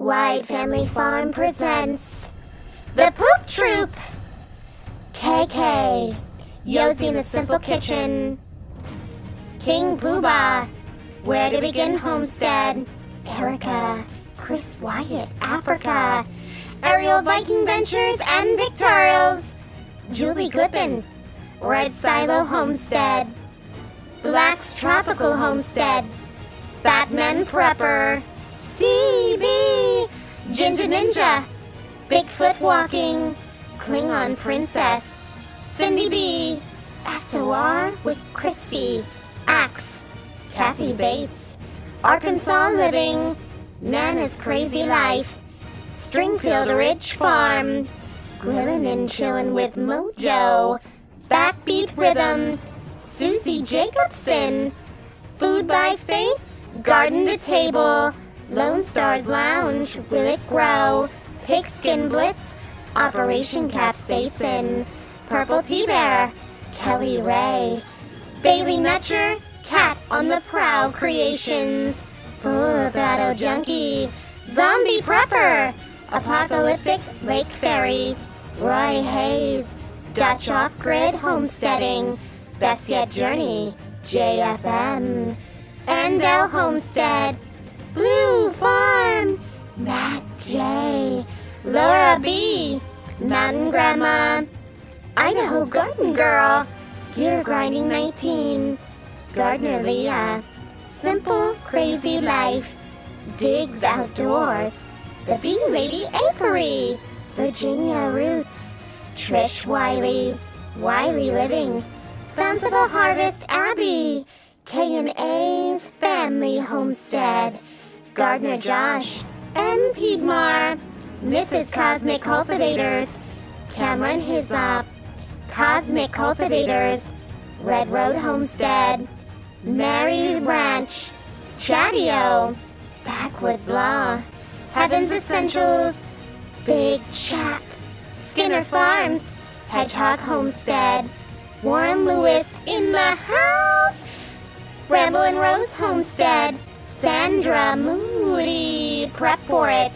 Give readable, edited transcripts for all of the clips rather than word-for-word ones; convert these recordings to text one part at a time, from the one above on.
Wide Family Farm presents The Poop Troop. KK, Yosie in the Simple Kitchen, King Poobah, Where to Begin Homestead, Erica, Chris Wyatt, Africa, Aerial Viking Ventures and Victorials, Julie Glippin, Red Silo Homestead, Black's Tropical Homestead, Batman Prepper, CB, Ginger Ninja, Bigfoot Walking, Klingon Princess, Cindy B, SOR with Christy, Axe, Kathy Bates, Arkansas Living, Nana's Crazy Life, Stringfield Ridge Farm, Grillin' and Chillin' with Mojo, Backbeat Rhythm, Susie Jacobson, Food by Faith, Garden to Table, Lone Stars Lounge, Will It Grow, Pigskin Blitz, Operation Capsaicin, Purple Tea Bear, Kelly Ray, Bailey Nutcher, Cat on the Prowl Creations, Full Throttle Junkie, Zombie Prepper, Apocalyptic Lake Fairy, Roy Hayes, Dutch Off-Grid Homesteading, Best Yet Journey, JFM, Andel Homestead, Blue Farm, Matt J, Laura B, Mountain Grandma, Idaho Garden Girl, Gear Grinding 19, Gardner Leah, Simple Crazy Life, Digs Outdoors, The Bee Lady Apiary, Virginia Roots, Trish Wiley, Wiley Living, Bountiful Harvest Abbey, K&A's Family Homestead, Gardner Josh, M. Piedmar, Mrs. Cosmic Cultivators, Cameron Hislop, Cosmic Cultivators, Red Road Homestead, Mary Ranch, Chatio, Backwoods Law, Heaven's Essentials, Big Chap, Skinner Farms, Hedgehog Homestead, Warren Lewis in the house, Ramble and Rose Homestead, Sandra Moody, Prep for It,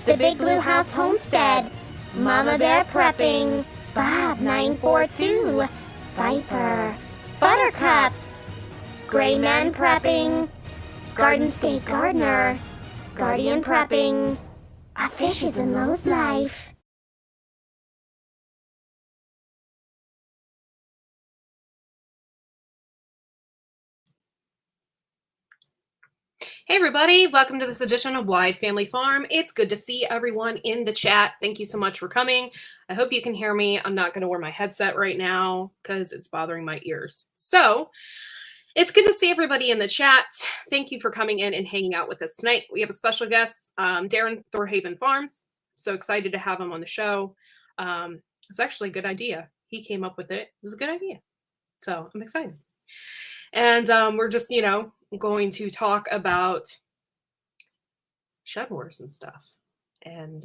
The Big Blue House Homestead, Mama Bear Prepping, Bob 942, Viper, Buttercup, Gray Man Prepping, Garden State Gardener, Guardian Prepping, A Fish is in Lowe's Life. Hey everybody, welcome to this edition of Wide Family Farm. It's good to see everyone in the chat. Thank you so much for coming. I hope you can hear me. I'm not going to wear my headset right now because it's bothering my ears. So it's good to see everybody in the chat. Thank you for coming in and hanging out with us tonight. We have a special guest, Darren Thorhaven Farms. So excited to have him on the show. It's actually a good idea. He came up with it. It was a good idea. So I'm excited. And we're just, going to talk about Shedwars and stuff and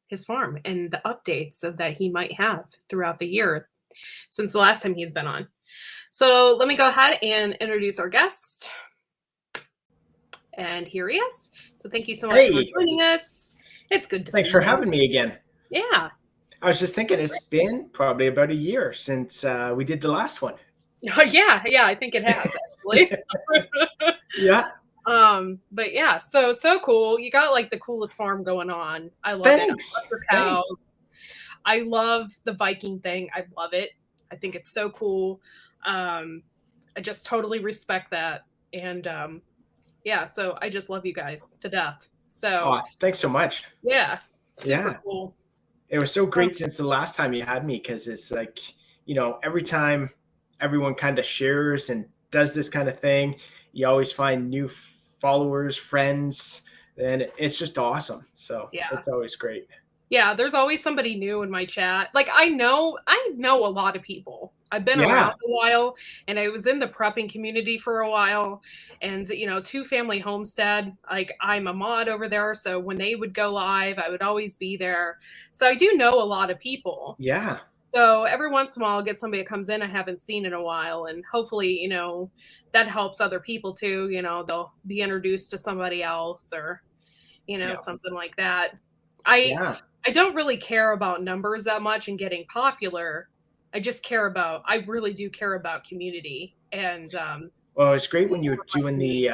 his farm and the updates that he might have throughout the year since the last time he's been on. So let me go ahead and introduce our guest. And here he is. So thank you so much for joining us. It's good to see you. Thanks for having me again. Yeah. I was just thinking it's been probably about a year since we did the last one. Yeah, I think it has actually. Yeah. But yeah, so cool. You got like the coolest farm going on. I love it. I love your cows. I love the Viking thing. I love it. I think it's so cool. I just totally respect that. And so I just love you guys to death. So thanks so much. Yeah. Super cool. It was so great since the last time you had me, because it's like, every time everyone kind of shares and does this kind of thing, you always find new followers, friends, and it's just awesome. So it's always great. Yeah, there's always somebody new in my chat. Like I know a lot of people. I've been around a while, and I was in the prepping community for a while, and Two Family Homestead, like I'm a mod over there, so when they would go live, I would always be there. So I do know a lot of people. Yeah. So every once in a while, I'll get somebody that comes in I haven't seen in a while. And hopefully, that helps other people too. They'll be introduced to somebody else or, Yeah. something like that. I Yeah. I don't really care about numbers that much and getting popular. I really do care about community. And Well, it's great when you're doing the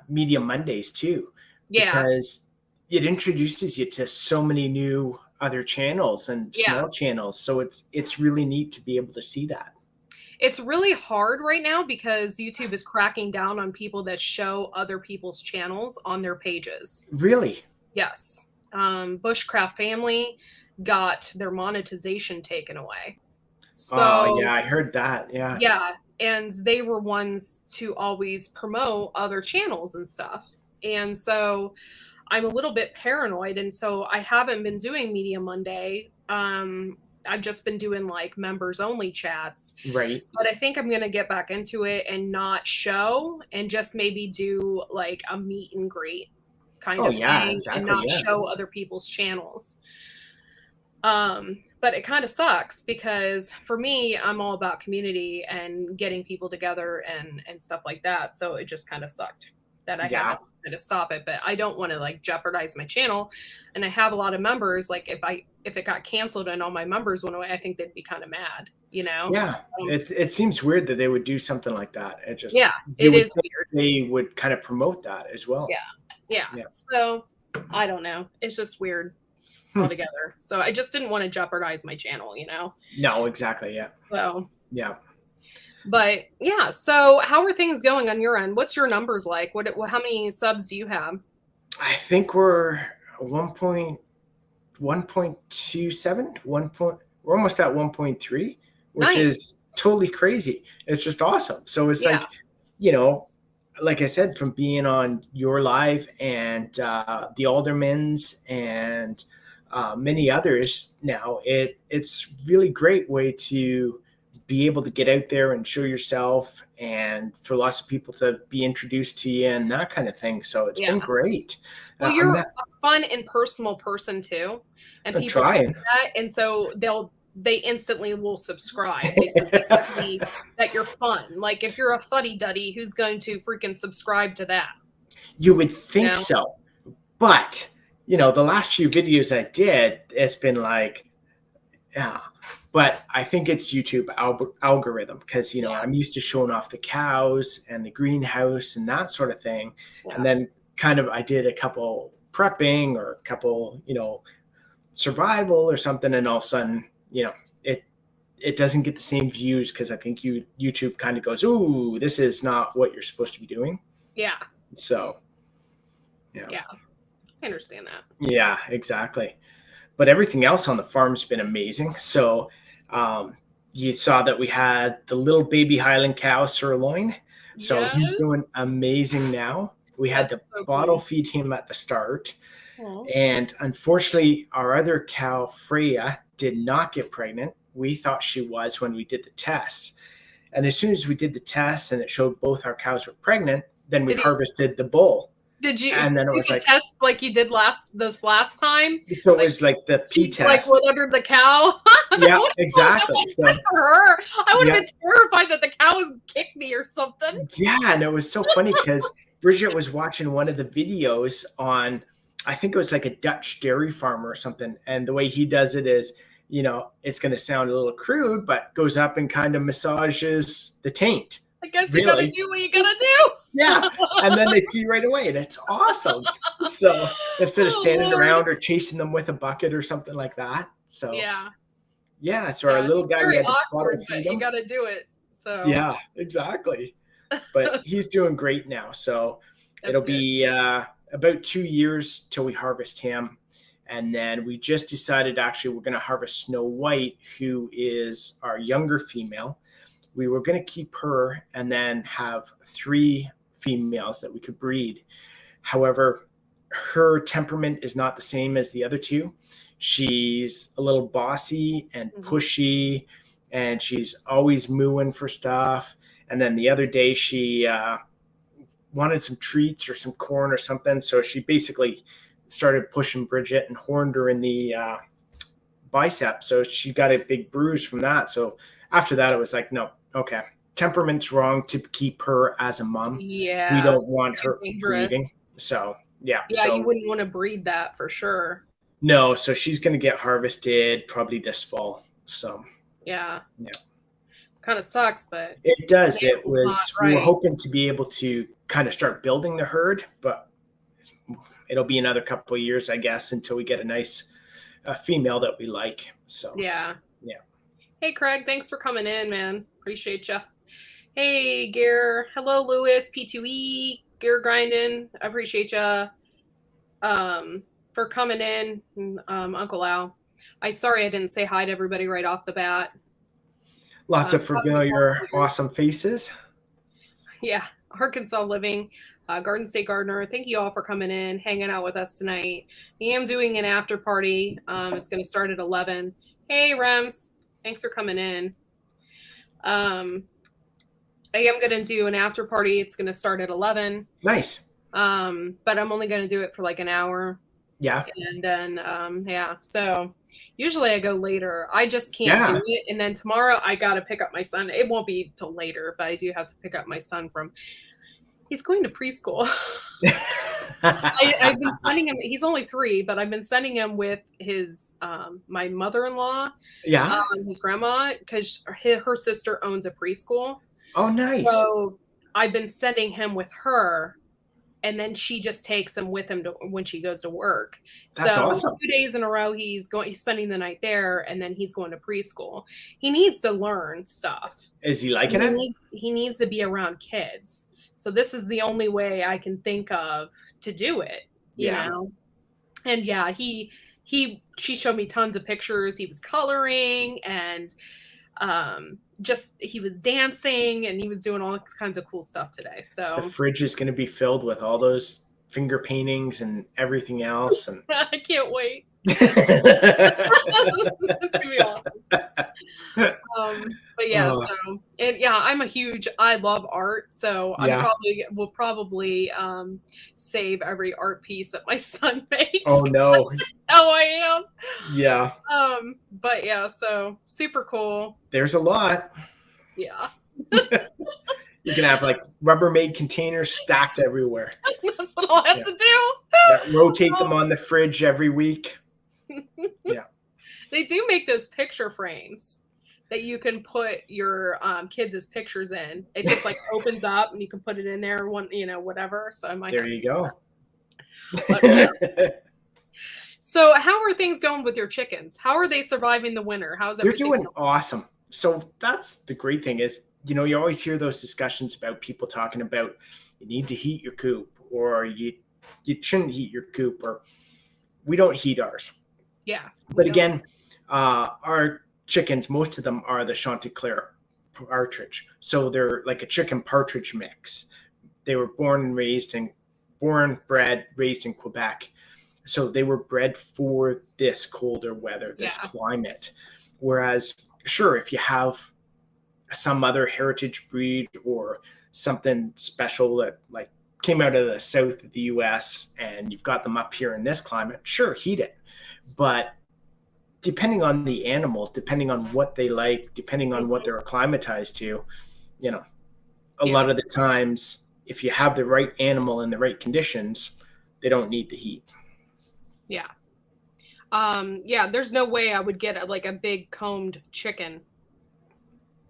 Media Mondays too, yeah, because it introduces you to so many new other channels and yeah. small channels. So it's really neat to be able to see that. It's really hard right now because YouTube is cracking down on people that show other people's channels on their pages. Really? Yes. Bushcraft Family got their monetization taken away. So, Yeah, I heard that. Yeah. yeah, and they were ones to always promote other channels and stuff. And so I'm a little bit paranoid, and so I haven't been doing Media Monday. I've just been doing like members only chats, Right. but I think I'm gonna get back into it and not show and just maybe do like a meet and greet kind Oh of yeah, thing and exactly. not Yeah. show other people's channels. But it kind of sucks because for me, I'm all about community and getting people together and stuff like that. So it just kind of sucked that I had Yeah. to kind of stop it. But I don't want to like jeopardize my channel. And I have a lot of members. Like if it got canceled and all my members went away, I think they'd be kind of mad, you know? Yeah. So, It seems weird that they would do something like that. It just yeah, you it would is think weird. they would kind of promote that as well. Yeah. Yeah. So I don't know. It's just weird Hmm. altogether. So I just didn't want to jeopardize my channel, you know? No, exactly. Yeah. So Yeah. but yeah, so how are things going on your end? What's your numbers like? How many subs do you have? I think we're 1.27, we're almost at 1.3, which Nice. is totally crazy. It's just awesome. So it's Yeah. like, like I said, from being on your live and the Aldermans and many others now, it's really great way to be able to get out there and show yourself and for lots of people to be introduced to you and that kind of thing. So it's been Yeah. great. Well, you're a fun and personal person too. And I'm people see trying. that, and so they instantly will subscribe because they see that you're fun. Like if you're a fuddy-duddy, who's going to freaking subscribe to that? You would think No. so. But, the last few videos I did, it's been like, yeah. But I think it's YouTube algorithm because, Yeah. I'm used to showing off the cows and the greenhouse and that sort of thing. Yeah. And then kind of I did a couple prepping or a couple, survival or something. And all of a sudden, it doesn't get the same views because I think YouTube kind of goes, ooh, this is not what you're supposed to be doing. Yeah. So, Yeah. I understand that. Yeah, exactly. But everything else on the farm's been amazing. So you saw that we had the little baby Highland cow sirloin. So he's Yes. doing amazing now. We had to That's so bottle cool. feed him at the start. Aw. And unfortunately, our other cow, Freya, did not get pregnant. We thought she was when we did the test. And as soon as we did the test and it showed both our cows were pregnant, then we harvested the bull. Did you And then it was like test like you did this last time? So it was like the pee test. Like what under the cow? Yeah, exactly. So, for her. I would have Yeah. been terrified that the cows kicked me or something. yeah, and it was so funny because Bridget was watching one of the videos on, I think it was like a Dutch dairy farmer or something. And the way he does it is, it's going to sound a little crude, but goes up and kind of massages the taint. I guess you gotta Really? do what you gotta do. Yeah. And then they pee right away. And it's awesome. So instead of Oh, standing Lord. around or chasing them with a bucket or something like that. So, Yeah. so our little it's guy, we very had to awkward, bottle but feed you him. gotta do it. So Yeah, exactly. But he's doing great now. So it'll That's good. be about 2 years till we harvest him. And then we just decided actually we're going to harvest Snow White, who is our younger female. We were going to keep her and then have 3 females that we could breed. However, her temperament is not the same as the other 2. She's a little bossy and pushy, and she's always mooing for stuff. And then the other day she wanted some treats or some corn or something. So she basically started pushing Bridget and horned her in the bicep. So she got a big bruise from that. So after that, it was like, no, okay. Temperament's wrong to keep her as a mom. Yeah. We don't want too her dangerous. breeding. So Yeah. Yeah, So you wouldn't want to breed that for sure. no, so she's going to get harvested probably this fall. So Yeah. yeah. Kind of sucks, but It does. the It animal's not was, we were right. hoping to be able to kind of start building the herd, but it'll be another couple of years, I guess, until we get a nice female that we like. So Yeah. yeah. Hey, Craig, thanks for coming in, man. Appreciate you. Hey, Gear. Hello, Lewis. P2E. Gear grinding. I appreciate you for coming in, Uncle Al. Sorry I didn't say hi to everybody right off the bat. Lots of familiar, awesome faces. Yeah, Arkansas Living, Garden State Gardener. Thank you all for coming in, hanging out with us tonight. I am doing an after party. It's going to start at 11. Hey, Rems. Thanks for coming in. I am going to do an after party. It's going to start at 11. Nice. But I'm only going to do it for like an hour. Yeah. And then, yeah. So usually I go later. I just can't do it. And then tomorrow I got to pick up my son. It won't be till later, but I do have to pick up my son he's going to preschool. I've been sending him, he's only 3, but I've been sending him with his, my mother-in-law, yeah, his grandma, because her sister owns a preschool. Oh, nice. So I've been sending him with her, and then she just takes him with him when she goes to work. That's so awesome. 2 days in a row, he's spending the night there, and then he's going to preschool. He needs to learn stuff. Is he liking it? He needs to be around kids. So this is the only way I can think of to do it, you know? And yeah, she showed me tons of pictures. He was coloring and he was dancing and he was doing all kinds of cool stuff today. So the fridge is going to be filled with all those finger paintings and everything else. And I can't wait. That's gonna be awesome. But yeah, I love art, so will probably save every art piece that my son makes. Oh no. That's how I am. Yeah. But yeah, so super cool. There's a lot. Yeah. You can have like Rubbermaid containers stacked everywhere. That's what I'll have to do. Yeah, rotate them on the fridge every week. Yeah. They do make those picture frames that you can put your kids' pictures in. It just like opens up and you can put it in there, whatever. So I might. There you go. So how are things going with your chickens? How are they surviving the winter? How's everything? They're doing awesome. So that's the great thing is, you always hear those discussions about people talking about you need to heat your coop or you shouldn't heat your coop, or we don't heat ours. Yeah. But again, our chickens, most of them are the Chanticleer partridge. So they're like a chicken partridge mix. They were born, bred, raised in Quebec. So they were bred for this colder weather, this climate. Whereas, sure, if you have some other heritage breed or something special that like came out of the south of the US and you've got them up here in this climate, sure, heat it. But depending on the animal, depending on what they like, depending on what they're acclimatized to, a lot of the times, if you have the right animal in the right conditions, they don't need the heat. Yeah. There's no way I would get a big combed chicken.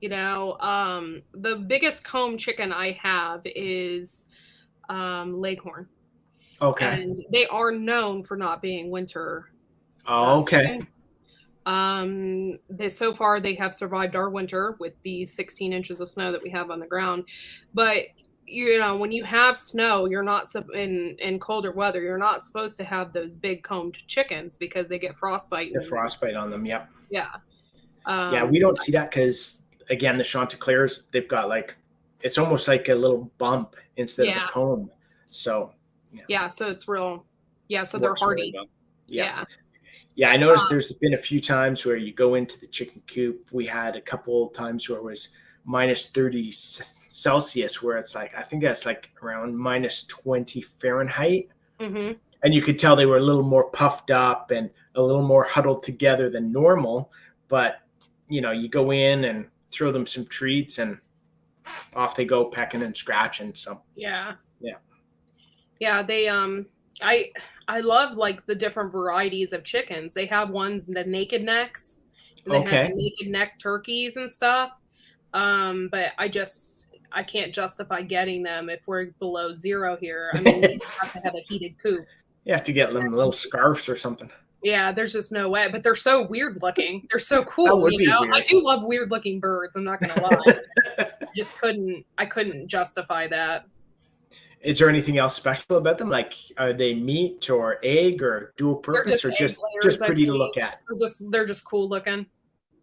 The biggest comb chicken I have is Leghorn. Okay. And they are known for not being winter. Okay. So far they have survived our winter with the 16 inches of snow that we have on the ground. But when you have snow, you're not in colder weather, you're not supposed to have those big combed chickens because they get frostbite. The frostbite on them. Yep. Yeah. We don't see that because again, the Chanticleers, they've got it's almost like a little bump instead of a comb. So so it's real. Yeah, so they're hardy. Really well. I noticed there's been a few times where you go into the chicken coop. We had a couple times where it was minus 30 Celsius, where it's I think that's around minus 20 Fahrenheit. Mm-hmm. And you could tell they were a little more puffed up and a little more huddled together than normal. But, you go in and throw them some treats and off they go pecking and scratching. So, Yeah. Yeah. Yeah. I love like the different varieties of chickens. They have ones the naked necks, and they have the Okay. naked neck turkeys and stuff. But I can't justify getting them if we're below zero here. I mean, you have to have a heated coop. You have to get them little scarves or something. Yeah, there's just no way. But they're so weird looking. They're so That cool. would You be know, I weird. do love weird looking birds. I'm not gonna lie. I couldn't justify that. Is there anything else special about them? Like, are they meat or egg or dual They're purpose just or egg just layers, I pretty to believe. look at? They're just cool looking.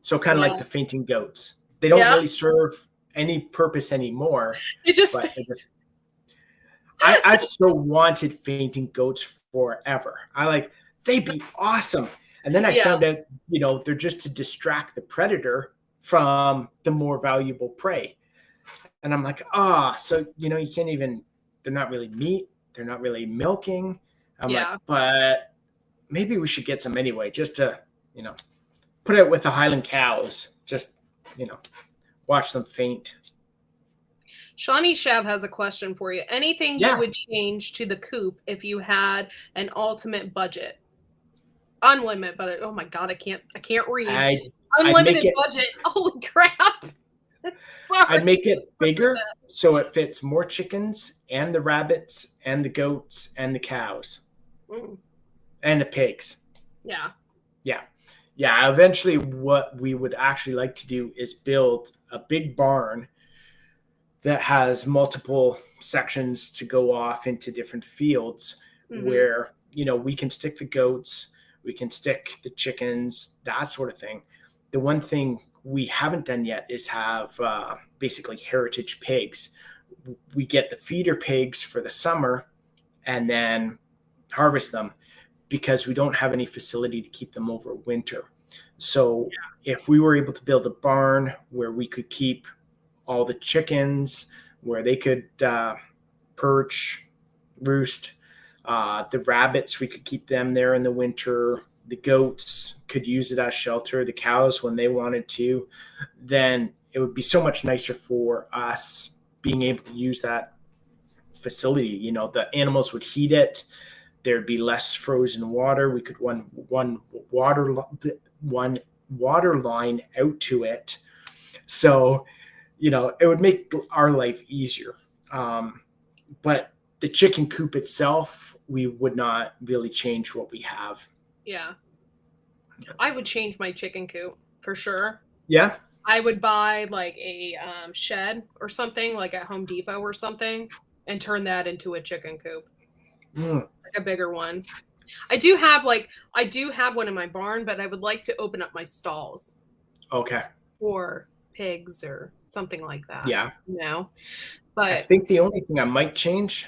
So kind of Yeah. like the fainting goats. They don't Yeah. really serve any purpose anymore. It just But I've so wanted fainting goats forever. They'd be awesome. And then I Yeah. found out, they're just to distract the predator from the more valuable prey. And I'm like, so, you can't even, they're not really meat. They're not really milking. I'm Yeah. like, but maybe we should get some anyway, just to, put it with the Highland cows. Just, watch them faint. Shawnee Shav has a question for you. Anything Yeah. you would change to the coop if you had an ultimate budget? Unlimited budget. Oh my god, I can't read. Unlimited budget. Holy crap. Sorry. I'd make it bigger so it fits more chickens and the rabbits and the goats and the cows and the pigs. Yeah. Yeah. Eventually, what we would actually like to do is build a big barn that has multiple sections to go off into different fields where, we can stick the goats, we can stick the chickens, that sort of thing. The one thing we haven't done yet is have basically heritage pigs. We get the feeder pigs for the summer and then harvest them because we don't have any facility to keep them over winter. So if we were able to build a barn where we could keep all the chickens, where they could perch, roost, the rabbits, we could keep them there in the winter. The goats could use it as shelter. The cows, when they wanted to, then it would be so much nicer for us being able to use that facility. The animals would heat it. There'd be less frozen water. We could run one water line out to it. So, it would make our life easier. But the chicken coop itself, we would not really change what we have. Yeah. I would change my chicken coop for sure. Yeah. I would buy like a shed or something like at Home Depot or something and turn that into a chicken coop. Like a bigger one. I do have one in my barn, but I would like to open up my stalls. Okay. For pigs or something like that. Yeah. But I think the only thing I might change,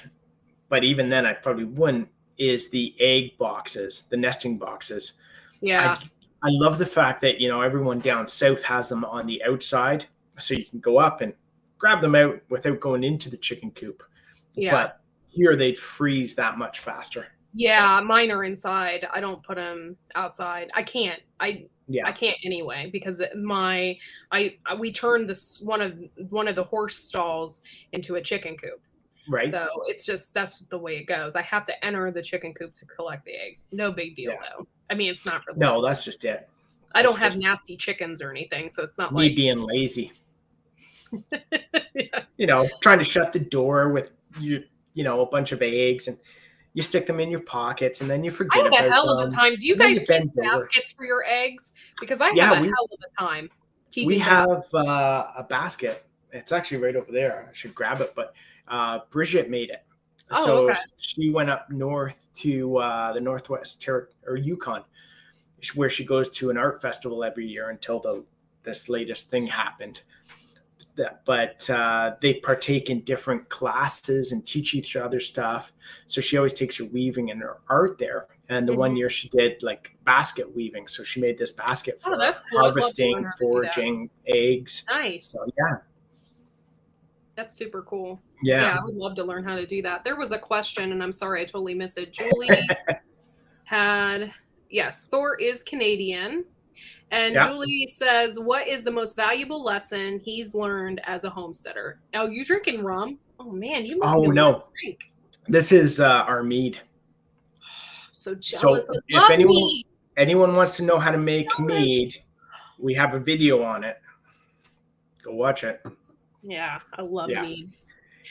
but even then I probably wouldn't, is the egg boxes, the nesting boxes. Yeah. I love the fact that, everyone down south has them on the outside, so you can go up and grab them out without going into the chicken coop. Yeah. But here they'd freeze that much faster. Yeah, so. Mine are inside. I don't put them outside. I can't. I can't anyway because we turned this one of the horse stalls into a chicken coop. Right. So it's just that's the way it goes. I have to enter the chicken coop to collect the eggs. No big deal though. I mean, it's not really. No, that's just it. I don't have nasty chickens or anything, so it's not me like being lazy. Yeah. Trying to shut the door with a bunch of eggs, and you stick them in your pockets, and then you forget about them. I have a hell of a time. Do you guys keep baskets for your eggs? Because I have a hell of a time. We have a basket. It's actually right over there. I should grab it, but Bridget made it. So she went up north to the Northwest or Yukon, where she goes to an art festival every year until this latest thing happened. But they partake in different classes and teach each other stuff. So she always takes her weaving and her art there. And the one year she did like basket weaving. So she made this basket for harvesting, foraging, eggs. Nice. So, yeah. That's super cool. Yeah. I would love to learn how to do that. There was a question, and I'm sorry, I totally missed it. Julie yes, Thor is Canadian. And Julie says, what is the most valuable lesson he's learned as a homesteader? Now, you drinking rum? Oh, man, you love no. drink. This is our mead. So So jealous. I if love anyone mead. anyone wants to know how to make Jealous. mead, we have a video on it. Go watch it. Yeah, I love mead.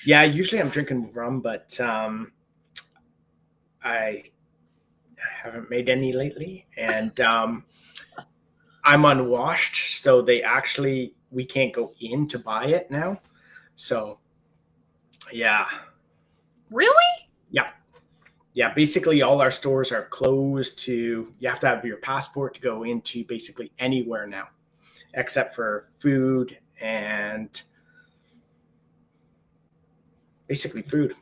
Yeah, usually I'm drinking rum, but I haven't made any lately, and I'm unwashed, so we can't go in to buy it now. So yeah. Really? Yeah, basically all our stores are closed. You have to have your passport to go into basically anywhere now, except for food and basically food.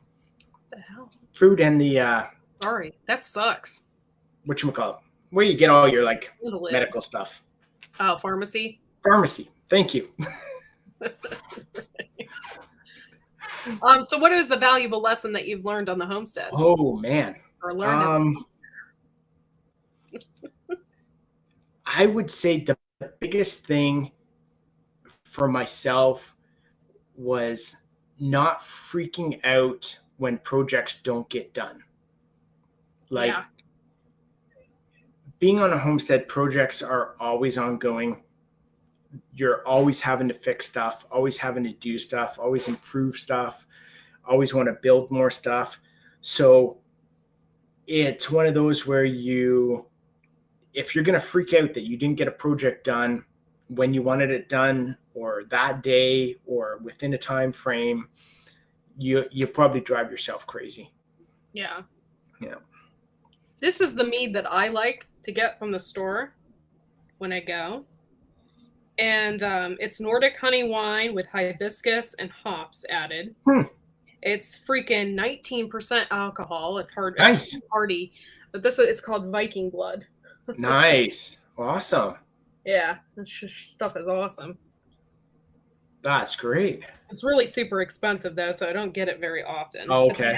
What the hell? Food and the Sorry, that sucks. whatchamacallit, where you get all your like Handle it. medical stuff. Oh, pharmacy. Pharmacy. Thank you. So what is the valuable lesson that you've learned on the homestead? Oh man. Or learned I would say the biggest thing for myself was not freaking out when projects don't get done. Like Yeah. being on a homestead, projects are always ongoing. You're always having to fix stuff, always having to do stuff, always improve stuff, always want to build more stuff. So it's one of those where if you're going to freak out that you didn't get a project done when you wanted it done, or that day, or within a time frame, you probably drive yourself crazy. Yeah. Yeah. This is the mead that I like to get from the store when I go. And it's Nordic honey wine with hibiscus and hops added. It's freaking 19% alcohol. It's hard. Nice. It's hardy. But it's called Viking Blood. Nice. Awesome. Yeah. This stuff is awesome. That's great. It's really super expensive though, so I don't get it very often. Oh, okay.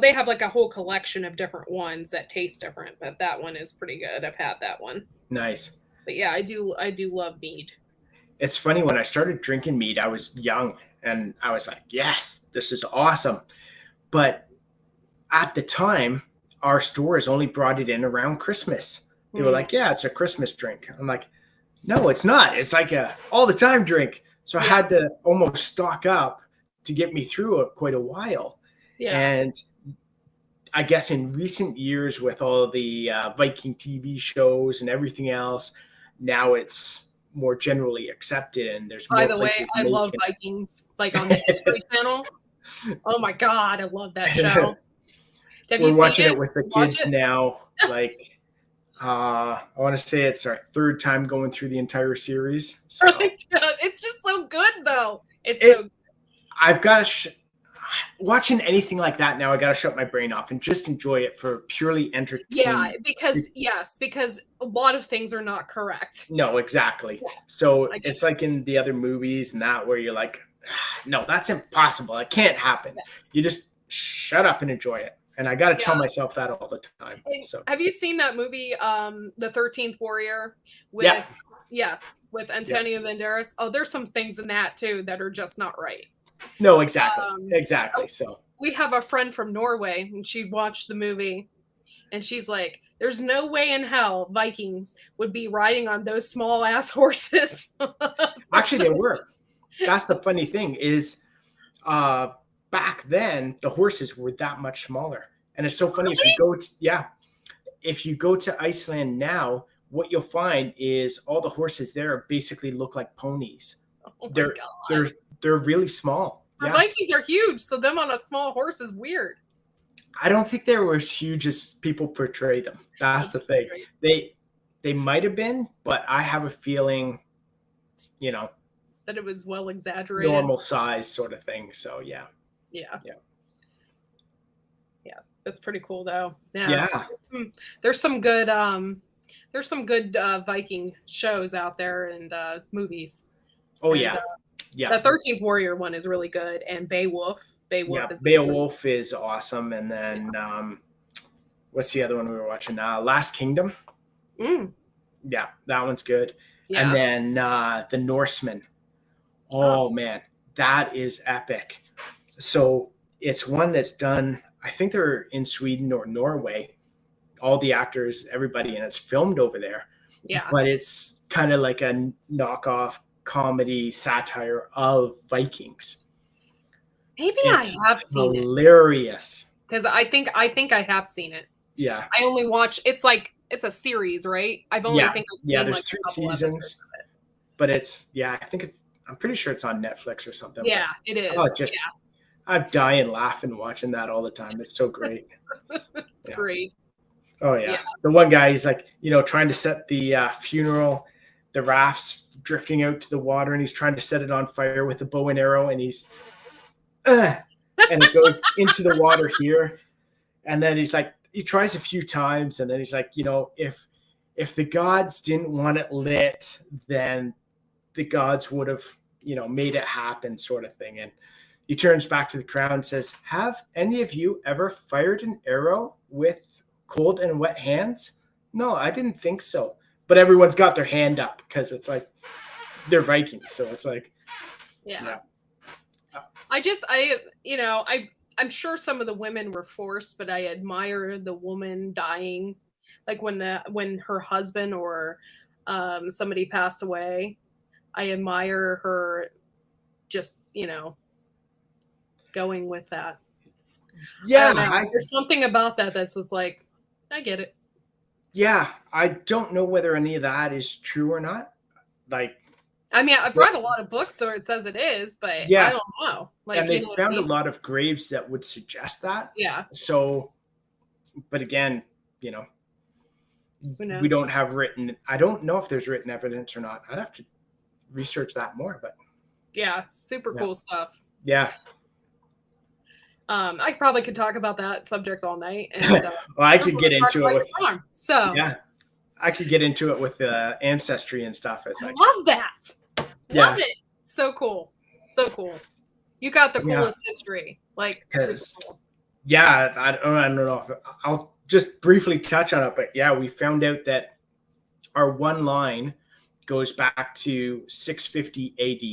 They have like a whole collection of different ones that taste different, but that one is pretty good. I've had that one. Nice. But yeah, I do love mead. It's funny, when I started drinking mead, I was young and I was like, yes, this is awesome. But at the time, our stores only brought it in around Christmas. They were like, yeah, it's a Christmas drink. I'm like, no, it's not. It's like a all the time drink. So I had to almost stock up to get me through quite a while. Yeah. And I guess in recent years, with all the Viking TV shows and everything else, now it's more generally accepted, and there's more places. By the way, I love Vikings, like on the History Channel. Oh my God, I love that show. We're watching it with the kids now. Like, I want to say it's our third time going through the entire series. So. It's just so good, though. I've got to watching anything like that now. I got to shut my brain off and just enjoy it for purely entertainment. Yeah, because a lot of things are not correct. No, exactly. Yeah. So it's like in the other movies and that, where you're like, no, that's impossible. It can't happen. Yeah. You just shut up and enjoy it. And I got to tell myself that all the time. So, have you seen that movie, The 13th Warrior? With Antonio Banderas? Oh, there's some things in that too that are just not right. No, exactly. So we have a friend from Norway, and she watched the movie, and she's like, "There's no way in hell Vikings would be riding on those small ass horses." Actually, they were. That's the funny thing is, back then the horses were that much smaller, and it's so funny. Really? If you go to Iceland now, what you'll find is all the horses there basically look like ponies. Oh my God. They're really small. Vikings are huge, so them on a small horse is weird. I don't think they were as huge as people portray them. That's the thing. Right. They might have been, but I have a feeling, that it was well exaggerated. Normal size sort of thing. So yeah. That's pretty cool though. Yeah. There's some good Viking shows out there and Movies. Oh, and, yeah. The 13th Warrior one is really good, and Beowulf. Beowulf is awesome. And then what's the other one we were watching? Last Kingdom. Yeah, that one's good. Yeah. And then the Norseman. Oh man, that is epic. So it's one that's done I think they're in Sweden or Norway. All the actors, everybody, and it's filmed over there. Yeah. But it's kind of like a knockoff comedy satire of Vikings. Maybe It's I have seen it. hilarious. Because I think I have seen it. Yeah. I only watch. It's a series, right? I've only think I've seen there's like 3 a couple seasons, episodes of it. but I'm pretty sure it's on Netflix or something. Yeah, it is. Yeah. I'm dying laughing watching that all the time. It's so great. It's great. Oh yeah. The one guy, he's like, trying to set the funeral, the rafts drifting out to the water, and he's trying to set it on fire with a bow and arrow, and he's and it goes into the water here. And then he's like, he tries a few times, and then he's like, if the gods didn't want it lit, then the gods would have, made it happen, sort of thing. And he turns back to the crowd and says, have any of you ever fired an arrow with cold and wet hands? No, I didn't think so. But everyone's got their hand up because it's like they're Vikings. So it's like, I'm sure some of the women were forced, but I admire the woman dying, like when her husband or somebody passed away. I admire her just, going with that. Yeah. There's something about that's just like, I get it. Yeah. I don't know whether any of that is true or not. Like, I mean, I've read a lot of books where it says it is, but I don't know. Like, and they found a lot of graves that would suggest that. Yeah. So, but again, we don't have I don't know if there's written evidence or not. I'd have to research that more, but yeah, super cool stuff. Yeah. I probably could talk about that subject all night. And well, I could get into it with farm, so I could get into it with ancestry and stuff. It's like, love that. Love it. So cool. So cool. You got the coolest history. Like, cool. Yeah, I don't know if I'll just briefly touch on it, but yeah, we found out that our one line goes back to 650 AD.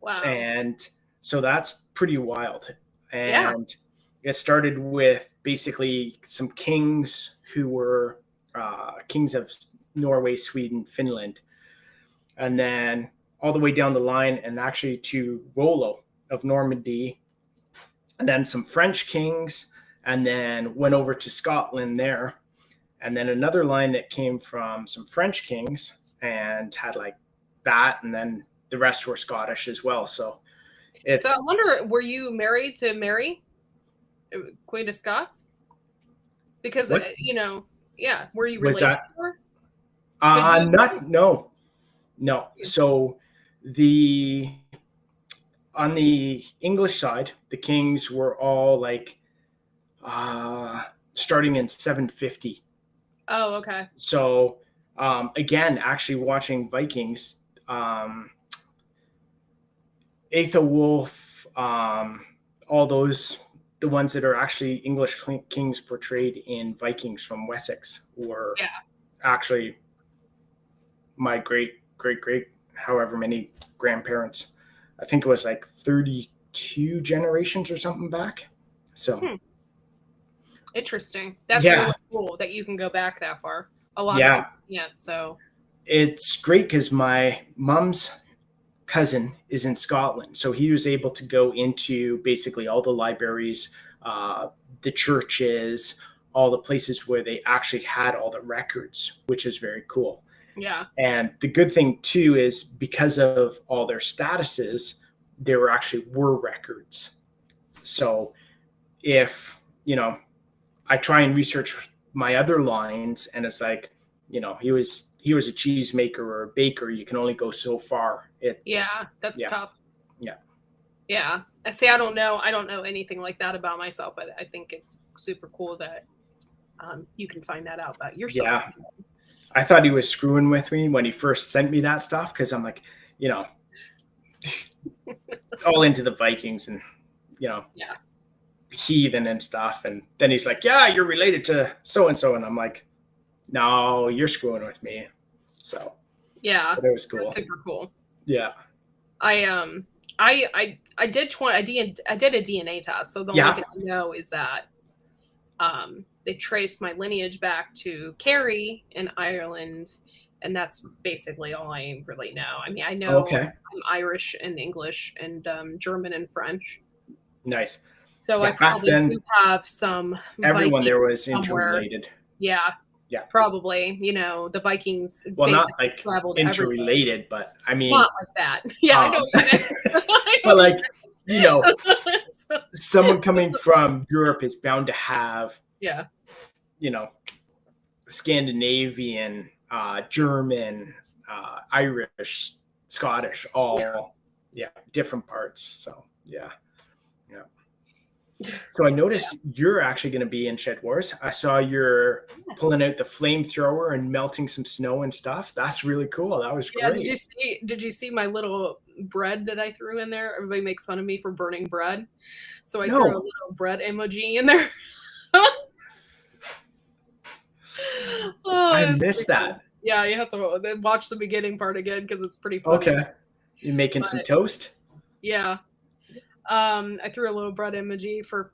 Wow. And so that's pretty wild. And it started with basically some kings who were kings of Norway, Sweden, Finland, and then all the way down the line and actually to Rollo of Normandy, and then some French kings, and then went over to Scotland there, and then another line that came from some French kings and had like that, and then the rest were Scottish as well. So I wonder, were you married to Mary, Queen of Scots? Because were you related to her? No. So on the English side, the kings were all like starting in 750. Oh, okay. So again, actually watching Vikings, Aethelwulf, all those, the ones that are actually English kings portrayed in Vikings from Wessex were actually my great however many grandparents. I think it was like 32 generations or something back. So interesting. That's really cool that you can go back that far. A lot of people can't, so it's great because my mom's cousin is in Scotland, so he was able to go into basically all the libraries, the churches, all the places where they actually had all the records, which is very cool. Yeah. And the good thing too is because of all their statuses, there were records. So if I try and research my other lines, and it's like, he was a cheese maker or a baker, you can only go so far. That's tough. Yeah. I say I don't know anything like that about myself, but I think it's super cool that you can find that out about yourself. Yeah. I thought he was screwing with me when he first sent me that stuff, because I'm like, all into the Vikings and heathen and stuff, and then he's like, yeah, you're related to so and so, and I'm like, no, you're screwing with me. So but it was cool. That's super cool. Yeah. I I did I did a DNA test, so the only thing I know is that they traced my lineage back to Kerry in Ireland, and that's basically all I really know. I mean, I know I'm Irish and English and German and French. Nice. So I probably do have some. Everyone Vikings there was somewhere. interrelated. Yeah. Yeah. Probably. You know, the Vikings. Well, not like interrelated, but I mean, not like that. Yeah, I know what you mean. But like, you know, someone coming from Europe is bound to have, you know, Scandinavian, German, Irish, Scottish, all different parts. So yeah. So I noticed you're actually going to be in Shedwars. I saw you're pulling out the flamethrower and melting some snow and stuff. That's really cool. That was great. Did you see my little bread that I threw in there? Everybody makes fun of me for burning bread, so I threw a little bread emoji in there. I missed that. Cool. Yeah, you have to watch the beginning part again because it's pretty funny. Okay, you making some toast? Yeah. I threw a little bread emoji for,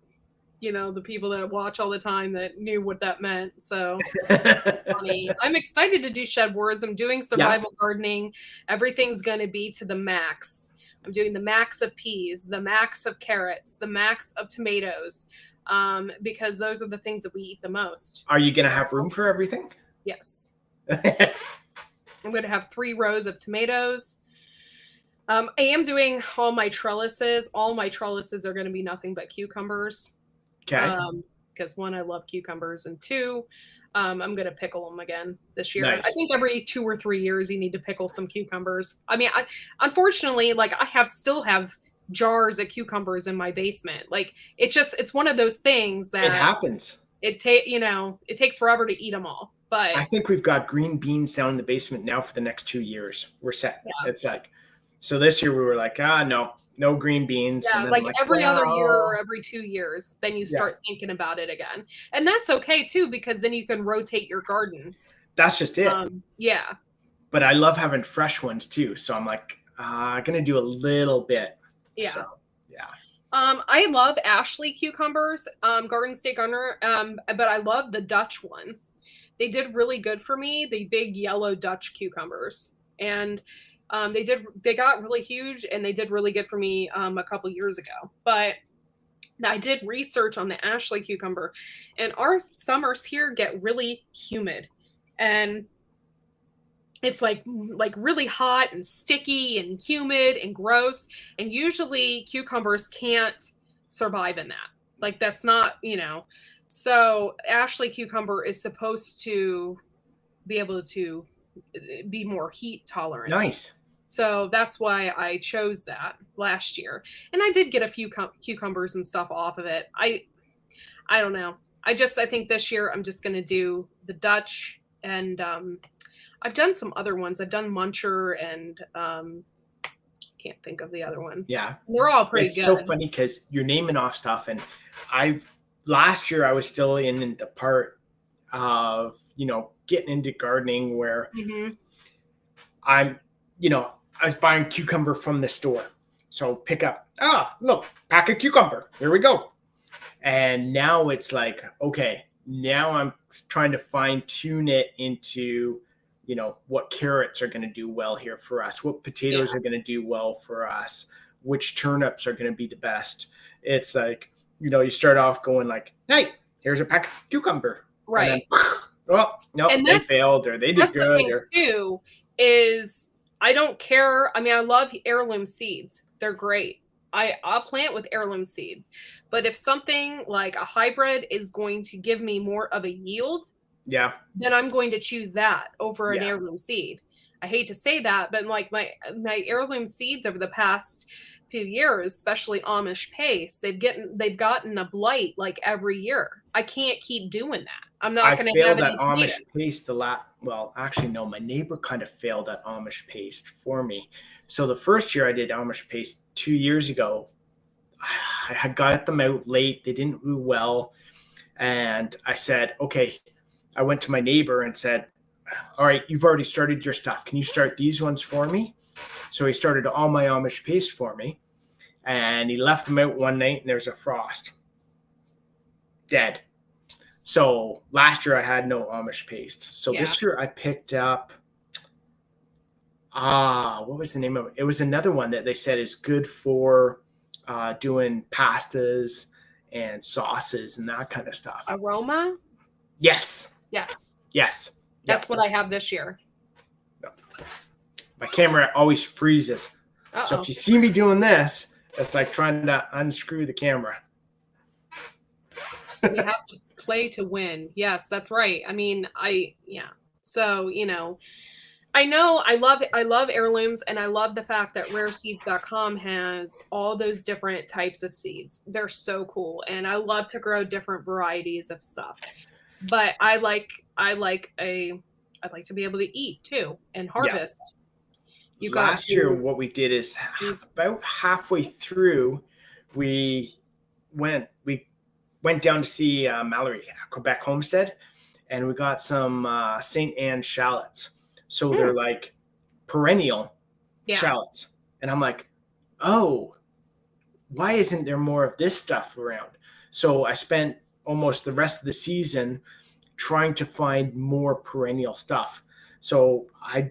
you know, the people that watch all the time that knew what that meant. So funny. I'm excited to do Shedwars. I'm doing survival gardening. Everything's going to be to the max. I'm doing the max of peas, the max of carrots, the max of tomatoes, because those are the things that we eat the most. Are you going to have room for everything? Yes. I'm going to have 3 rows of tomatoes. I am doing all my trellises. All my trellises are going to be nothing but cucumbers. Okay. Because 1, I love cucumbers, and 2, I'm going to pickle them again this year. Nice. I think every 2 or 3 years you need to pickle some cucumbers. I mean, unfortunately, like I still have jars of cucumbers in my basement. Like it's one of those things that it happens. It takes forever to eat them all. But I think we've got green beans down in the basement now for the next 2 years. We're set. Yeah. It's like, so this year we were like, no green beans. Yeah, and then like every other year or every 2 years, then you start thinking about it again. And that's okay too, because then you can rotate your garden. That's just it. Yeah. But I love having fresh ones too. So I'm like, I'm going to do a little bit. Yeah. So, yeah. I love Ashley cucumbers, Garden State Gardener, but I love the Dutch ones. They did really good for me, the big yellow Dutch cucumbers. And they got really huge, and they did really good for me a couple years ago. But I did research on the Ashley cucumber, and our summers here get really humid, and it's like really hot and sticky and humid and gross. And usually cucumbers can't survive in that. Like that's not, So Ashley cucumber is supposed to be able to be more heat tolerant. Nice. So that's why I chose that last year. And I did get a few cucumbers and stuff off of it. I don't know. I think this year I'm just going to do the Dutch, and I've done some other ones. I've done Muncher and can't think of the other ones. Yeah. They're all pretty good. It's so funny because you're naming off stuff, and last year I was still in the part of, getting into gardening where I was buying cucumber from the store. So pick up, look, pack of cucumber. Here we go. And now it's like, okay, now I'm trying to fine tune it into, what carrots are going to do well here for us, what potatoes are going to do well for us, which turnips are going to be the best. It's like, you start off going like, hey, here's a pack of cucumber. Right. And then, well, no, they failed, or they did good. The thing too is I don't care. I mean, I love heirloom seeds. They're great. I'll plant with heirloom seeds. But if something like a hybrid is going to give me more of a yield, then I'm going to choose that over an heirloom seed. I hate to say that, but like my heirloom seeds over the past few years, especially Amish paste, they've gotten a blight like every year. I can't keep doing that. I'm not going to have any Amish paste actually no, my neighbor kind of failed at Amish paste for me. So the first year I did Amish paste 2 years ago, I had got them out late. They didn't do well. And I said, okay, I went to my neighbor and said, all right, you've already started your stuff. Can you start these ones for me? So he started all my Amish paste for me. and he left them out one night and there's a frost. Dead. So last year I had no Amish paste. So this year I picked up, what was the name of it? It was another one that they said is good for doing pastas and sauces and that kind of stuff. Aroma? Yes. Yes. Yes. That's what I have this year. My camera always freezes. Uh-oh. So if you see me doing this, it's like trying to unscrew the camera. You have to play to win. Yes, that's right. I mean, So, I love heirlooms, and I love the fact that rareseeds.com has all those different types of seeds. They're so cool. And I love to grow different varieties of stuff. But I'd like to be able to eat too and harvest. Yeah. Last year, what we did is about halfway through, we went down to see Mallory at Quebec Homestead, and we got some St. Anne shallots. So they're like perennial shallots. And I'm like, oh, why isn't there more of this stuff around? So I spent almost the rest of the season trying to find more perennial stuff. So I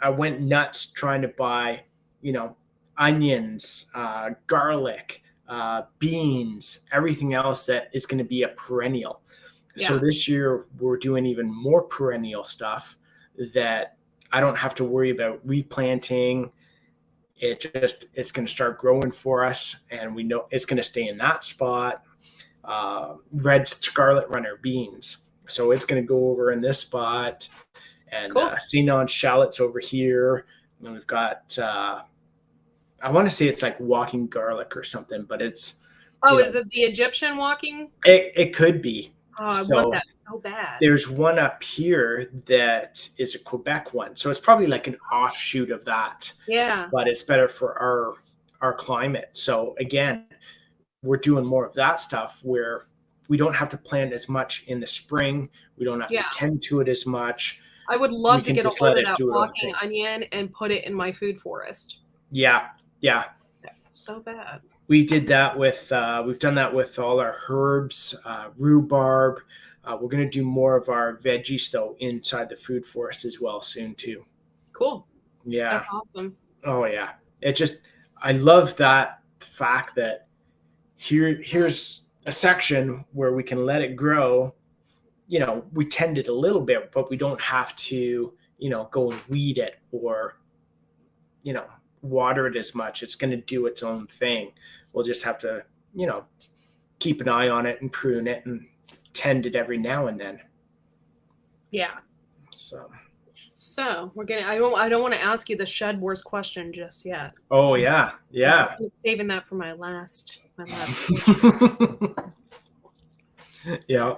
went nuts trying to buy, onions, garlic, beans, everything else that is going to be a perennial. Yeah. So this year we're doing even more perennial stuff that I don't have to worry about replanting. It's going to start growing for us, and we know it's going to stay in that spot. Red Scarlet Runner beans. So it's going to go over in this spot, and cool. St. Anne shallots over here. And we've got, I want to say it's like walking garlic or something, but it's. Oh, is it the Egyptian walking? It could be. Oh, I want that so bad. There's one up here that is a Quebec one. So it's probably like an offshoot of that. Yeah. But it's better for our climate. So again, we're doing more of that stuff where we don't have to plant as much in the spring. We don't have to tend to it as much. I would love to get a hold of that walking onion and put it in my food forest. Yeah. Yeah. That's so bad. We did that with, we've done that with all our herbs, rhubarb. We're going to do more of our veggies though inside the food forest as well soon too. Cool. Yeah. That's awesome. Oh yeah. I love that fact that here's a section where we can let it grow. We tend it a little bit, but we don't have to, go and weed it or, water it as much. It's going to do its own thing. We'll just have to, keep an eye on it and prune it and tend it every now and then. Yeah. So we're getting. I don't want to ask you the Shedwars question just yet. Oh yeah, yeah. I'm saving that for my last. Yeah.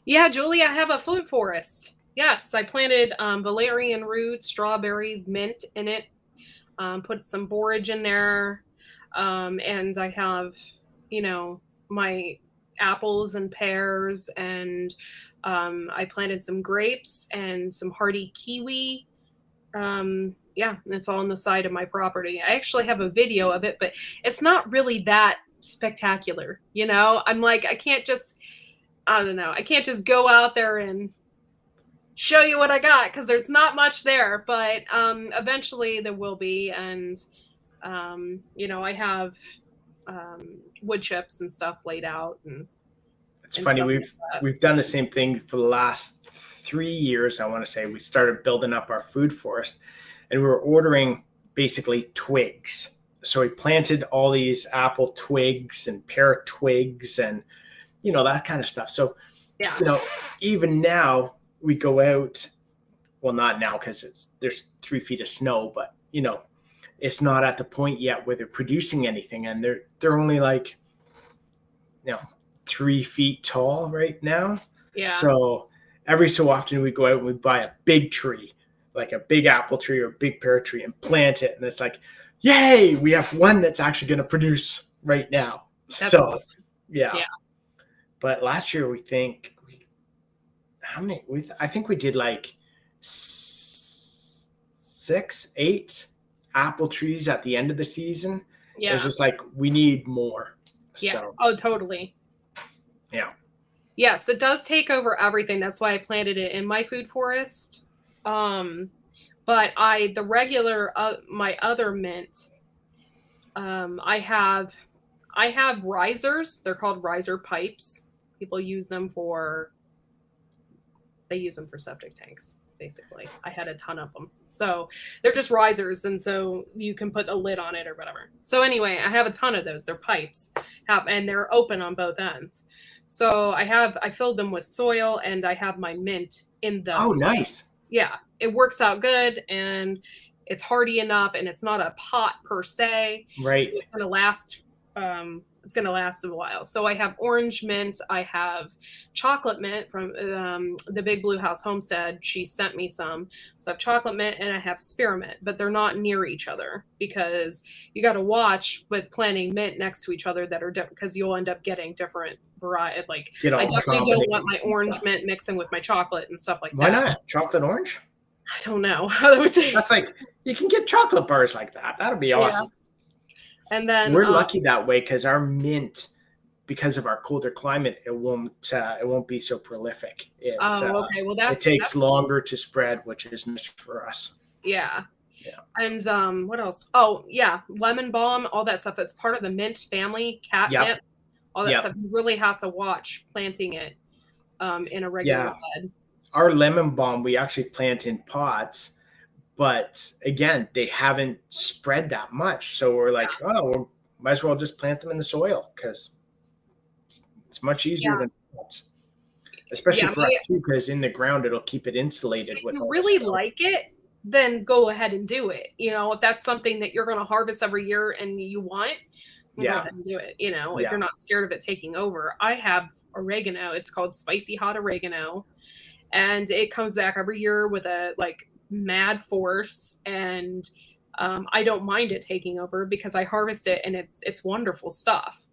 Yeah, Julie, I have a food forest. Yes, I planted valerian root, strawberries, mint in it. Put some borage in there, and I have, my apples and pears, and I planted some grapes and some hardy kiwi. It's all on the side of my property. I actually have a video of it, but it's not really that spectacular. I'm like, I can't just go out there and show you what I got because there's not much there, but eventually there will be. And I have wood chips and stuff laid out. And it's funny, we've done the same thing for the last 3 years. I want to say we started building up our food forest, and we were ordering basically twigs. So we planted all these apple twigs and pear twigs and that kind of stuff. So even now we go out, well, not now because there's 3 feet of snow, but it's not at the point yet where they're producing anything, and they're only like 3 feet tall right now. Yeah. So every so often we go out and we buy a big tree, like a big apple tree or a big pear tree, and plant it, and it's like, yay, we have one that's actually going to produce right now. That's so awesome. Yeah. But last year I think we did like 6, 8 apple trees at the end of the season. Yeah. It was just like, we need more. Yeah. So, Oh, totally. yeah. Yes, it does take over everything. That's why I planted it in my food forest. But the regular, my other mint, I have risers. They're called riser pipes. People use them they use them for septic tanks, basically. I had a ton of them. So they're just risers, and so you can put a lid on it or whatever. So anyway, I have a ton of those. They're pipes, and they're open on both ends. So I filled them with soil, and I have my mint in those. Oh, nice. Yeah, it works out good, and it's hardy enough, and it's not a pot per se. Right. So it's gonna last. It's gonna last a while. So I have orange mint. I have chocolate mint from the Big Blue House Homestead. She sent me some. So I have chocolate mint and I have spearmint, but they're not near each other because you got to watch with planting mint next to each other that are because you'll end up getting different variety. Like I definitely don't want my orange mint mixing with my chocolate and stuff like that. Why not? Chocolate orange? I don't know how that would taste. That's like, you can get chocolate bars like that. That'll be awesome. Yeah. And then we're lucky that way because our mint, because of our colder climate, it won't be so prolific. Okay. Well, it takes longer to spread, which is nice for us. Yeah. Yeah. And what else? Oh, yeah, lemon balm, all that stuff. It's part of the mint family, catnip, all that stuff. You really have to watch planting it in a regular bed. Our lemon balm, we actually plant in pots. But again, they haven't spread that much. So we're like, we might as well just plant them in the soil because it's much easier than pots. Especially for us too, because in the ground it'll keep it insulated. If you really like it, then go ahead and do it. If that's something that you're going to harvest every year and you want, go ahead and do it. If you're not scared of it taking over. I have oregano. It's called spicy hot oregano, and it comes back every year with a mad force, and I don't mind it taking over because I harvest it and it's wonderful stuff,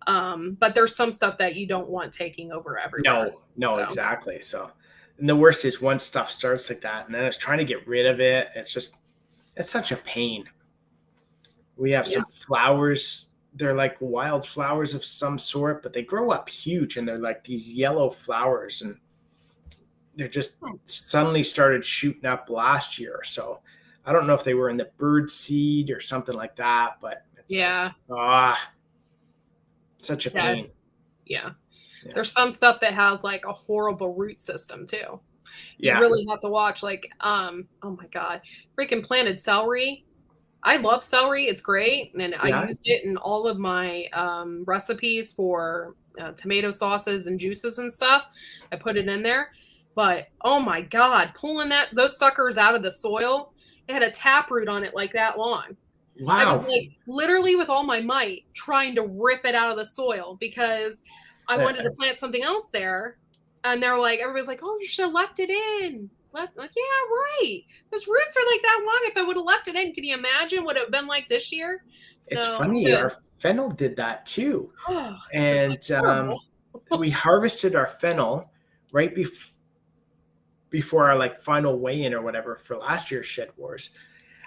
but there's some stuff that you don't want taking over everywhere. No, exactly. So, and the worst is once stuff starts like that and then it's trying to get rid of it. It's such a pain. We have some flowers. They're like wild flowers of some sort, but they grow up huge and they're like these yellow flowers, and they're just suddenly started shooting up last year. So I don't know if they were in the bird seed or something like that, but such a pain. Yeah. There's some stuff that has like a horrible root system too. You really have to watch oh my God, freaking planted celery. I love celery. It's great. And I used it in all of my recipes for tomato sauces and juices and stuff. I put it in there. But oh my God, pulling those suckers out of the soil, it had a taproot on it like that long. Wow. I was literally with all my might trying to rip it out of the soil because I wanted to plant something else there. And everybody's like, oh, you should have left it in. Yeah, right. Those roots are like that long. If I would have left it in, can you imagine what it would have been like this year? It's funny. Our fennel did that too. And we harvested our fennel right before our final weigh-in or whatever for last year's Shedwars.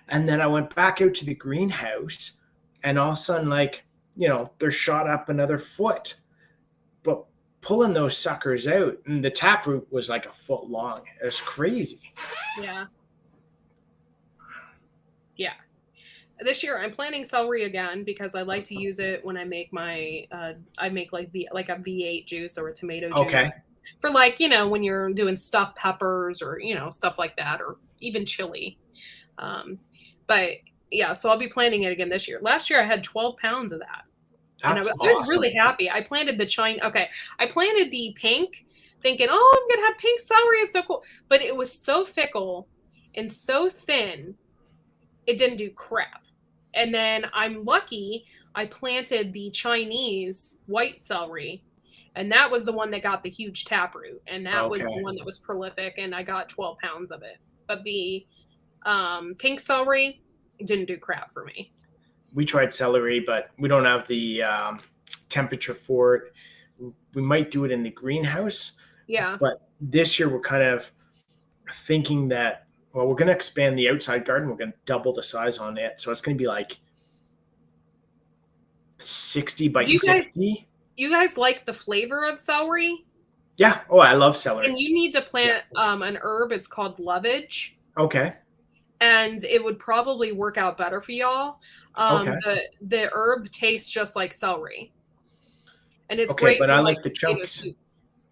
And then I went back out to the greenhouse and all of a sudden they're shot up another foot. But pulling those suckers out, and the taproot was like a foot long. It was crazy. Yeah. This year I'm planting celery again because I like to use it when I make my I make a V8 juice or a tomato juice. Okay. For when you're doing stuffed peppers or, stuff like that, or even chili. But yeah, so I'll be planting it again this year. Last year I had 12 pounds of that. That's I was really happy. I planted I planted the pink thinking, oh, I'm going to have pink celery. It's so cool. But it was so fickle and so thin, it didn't do crap. And then I'm lucky I planted the Chinese white celery. And that was the one that got the huge taproot. And that was the one that was prolific. And I got 12 pounds of it. But the pink celery didn't do crap for me. We tried celery, but we don't have the temperature for it. We might do it in the greenhouse. Yeah. But this year we're kind of thinking that, we're going to expand the outside garden. We're going to double the size on it. So it's going to be 60 by You guys- 60. You guys like the flavor of celery? Yeah. Oh, I love celery. And you need to plant an herb. It's called lovage. Okay. And it would probably work out better for y'all. Okay. The herb tastes just like celery. And it's Okay, great but for I like like the potato chunks. soup.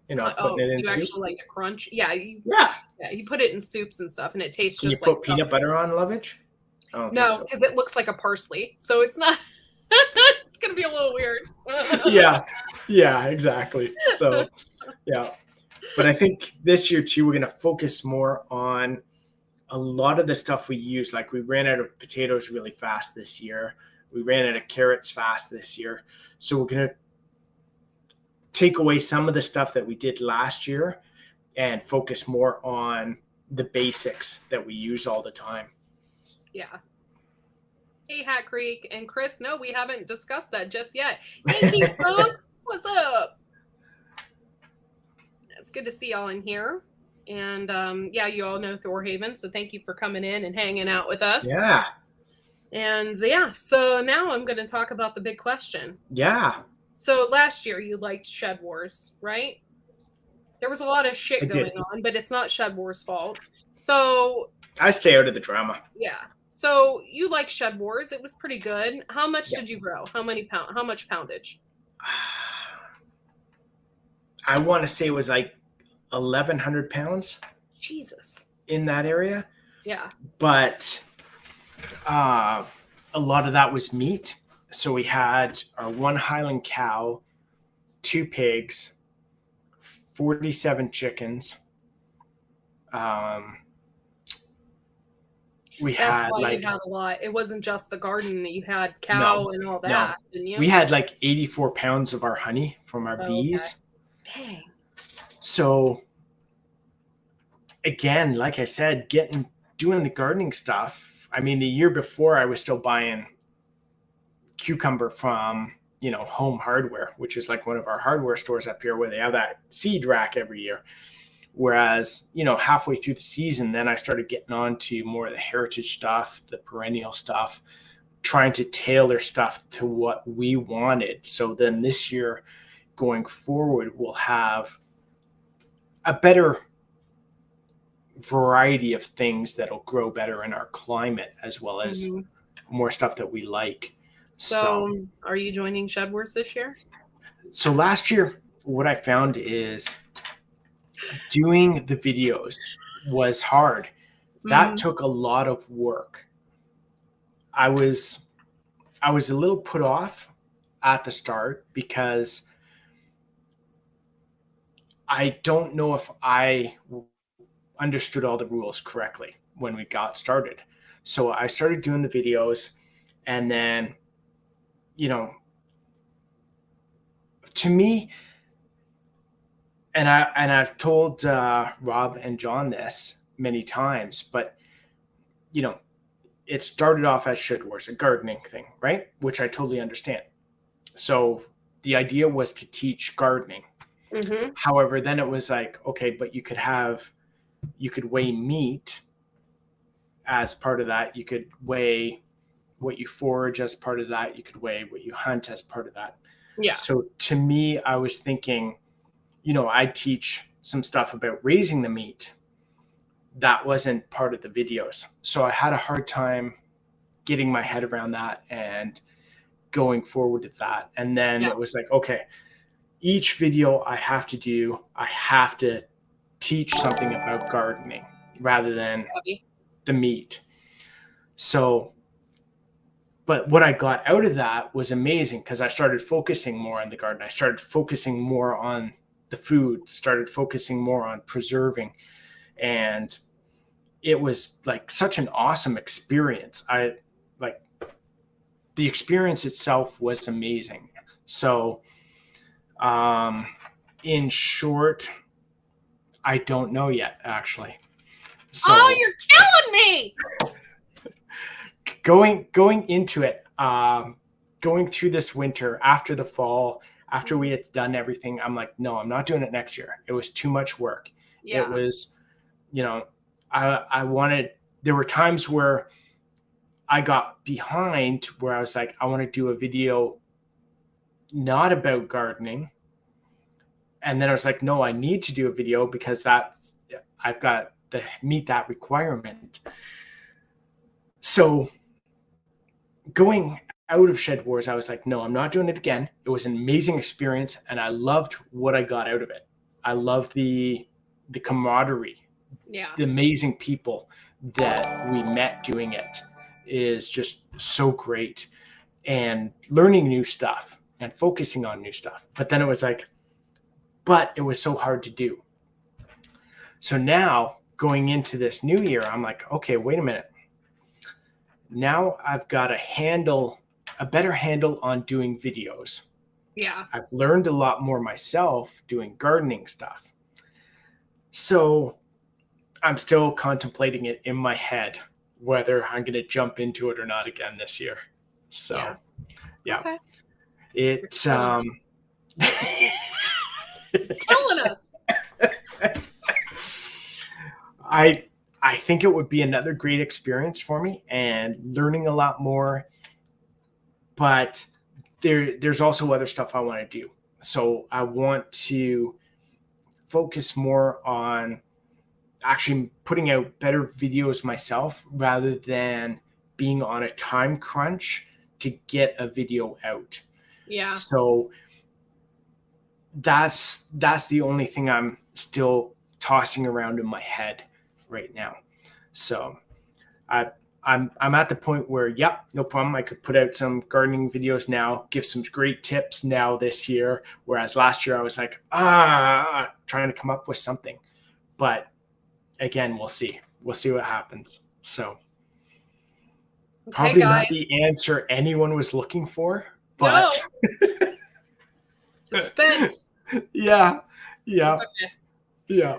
You know, putting it in you soup. actually like the crunch? Yeah, you put it in soups and stuff, and it tastes Can you just like put peanut butter on lovage? I don't No, think so. because it looks like a parsley, so it's not. It's gonna be a little weird. Yeah, exactly. So, yeah, but I think this year too, we're gonna focus more on a lot of the stuff we use. Like we ran out of potatoes really fast this year. We ran out of carrots fast this year. So we're gonna take away some of the stuff that we did last year and focus more on the basics that we use all the time. Yeah. Hey, Hat Creek and Chris. No, we haven't discussed that just yet. Hey, Keith Punk, what's up? It's good to see y'all in here. And yeah, you all know Thorhaven, so thank you for coming in and hanging out with us. Yeah. And yeah, so now I'm going to talk about the big question. Yeah. So last year you liked Shedwars, right? There was a lot of shit going on, but it's not Shedwars' fault. So I stay out of the drama. Yeah. So you like Shedwars. It was pretty good. How much did you grow? How much poundage? I want to say it was like 1,100 pounds. Jesus. In that area. Yeah. But a lot of that was meat. So we had our one Highland cow, 2 pigs, 47 chickens. That's why you had a lot. It wasn't just the garden. You had cow and all that, didn't you? We had like 84 pounds of our honey from our bees. Okay. Dang. So again, like I said, doing the gardening stuff. I mean, the year before I was still buying cucumber from, Home Hardware, which is like one of our hardware stores up here where they have that seed rack every year. Whereas, halfway through the season, then I started getting on to more of the heritage stuff, the perennial stuff, trying to tailor stuff to what we wanted. So then this year going forward, we'll have a better variety of things that'll grow better in our climate, as well as more stuff that we like. So are you joining Shedwars this year? So last year, what I found is doing the videos was hard. That took a lot of work. I was a little put off at the start because I don't know if I understood all the rules correctly when we got started. So I started doing the videos, and then, to me, and I've told Rob and John this many times, but it started off as Shedwars, a gardening thing, right? Which I totally understand. So the idea was to teach gardening. However, then it was like, okay, but you could weigh meat as part of that. You could weigh what you forage as part of that. You could weigh what you hunt as part of that. Yeah. So to me, I was thinking, I teach some stuff about raising the meat. That wasn't part of the videos. So I had a hard time getting my head around that and going forward with that. And then it was like, okay, each video I have to teach something about gardening rather than the meat. So, but what I got out of that was amazing, because I started focusing more on the garden. I started focusing more on the food, started focusing more on preserving. And it was like such an awesome experience. The experience itself was amazing. So, in short, I don't know yet, actually. So, oh, you're killing me! Going into it, going through this winter after the fall, after we had done everything, I'm like, no, I'm not doing it next year. It was too much work. Yeah. It was, there were times where I got behind where I was like, I want to do a video not about gardening. And then I was like, no, I need to do a video because I've got to meet that requirement. So going out of Shedwars, I was like, no, I'm not doing it again. It was an amazing experience, and I loved what I got out of it. I loved the camaraderie, the amazing people that we met doing it is just so great, and learning new stuff and focusing on new stuff. But then it was like, but it was so hard to do. So now going into this new year, I'm like, okay, wait a minute. Now I've got a better handle on doing videos. Yeah. I've learned a lot more myself doing gardening stuff. So I'm still contemplating it in my head, whether I'm going to jump into it or not again this year. So, yeah. Okay. It's, killing us. I think it would be another great experience for me and learning a lot more, but there's also other stuff I want to do. So I want to focus more on actually putting out better videos myself rather than being on a time crunch to get a video out. Yeah. So that's the only thing I'm still tossing around in my head right now. So I'm at the point where, yep, no problem. I could put out some gardening videos now, give some great tips now this year. Whereas last year I was like, trying to come up with something. But again, we'll see. We'll see what happens. So probably not the answer anyone was looking for, but no. Suspense. Yeah. Okay. Yeah.